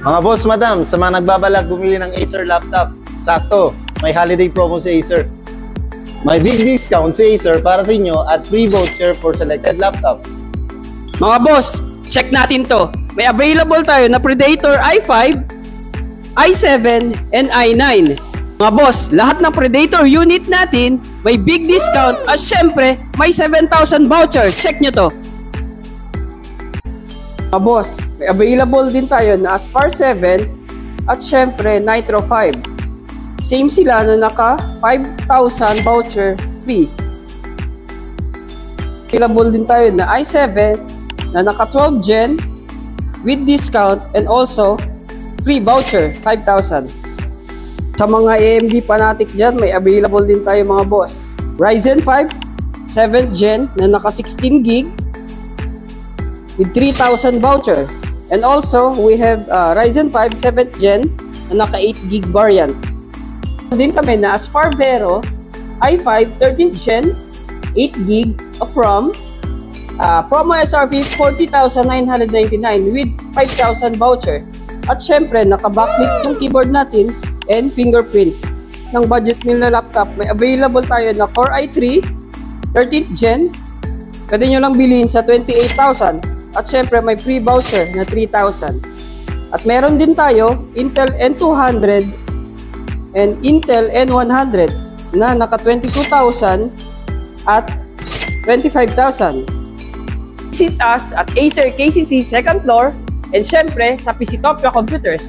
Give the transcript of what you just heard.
Mga boss, madam, sa mga nagbabalag bumili ng Acer laptop, sakto, may holiday promo si Acer. May big discount si Acer para sa inyo at free voucher for selected laptop. Mga boss, check natin to. May available tayo na Predator i5, i7, and i9. Mga boss, lahat ng Predator unit natin may big discount at syempre may 7,000 voucher. Check nyo to. Mga boss, may available din tayo na Aspar 7 at syempre Nitro 5. Same sila na naka 5,000 voucher free. Available din tayo na i7 na naka 12 Gen with discount and also free voucher 5,000. Sa mga AMD fanatic dyan, may available din tayo mga boss. Ryzen 5 7th Gen na naka 16 gig with 3,000 voucher. And also, we have Ryzen 5 7th Gen na naka 8 gig variant. Din kami na Aspar Vero i5 13th Gen 8 gig from promo SRP 40,999 with 5,000 voucher. At syempre, naka-backlit yung keyboard natin and fingerprint. Ng budget meal na laptop, may available tayo na Core i3 13th Gen. Pwede nyo lang bilhin sa 28,000. At syempre, may free voucher na 3,000. At meron din tayo Intel N200 and Intel N100 na naka 22,000 at 25,000. Visit us at Acer KCC 2nd floor and syempre sa Pisitopia Computers.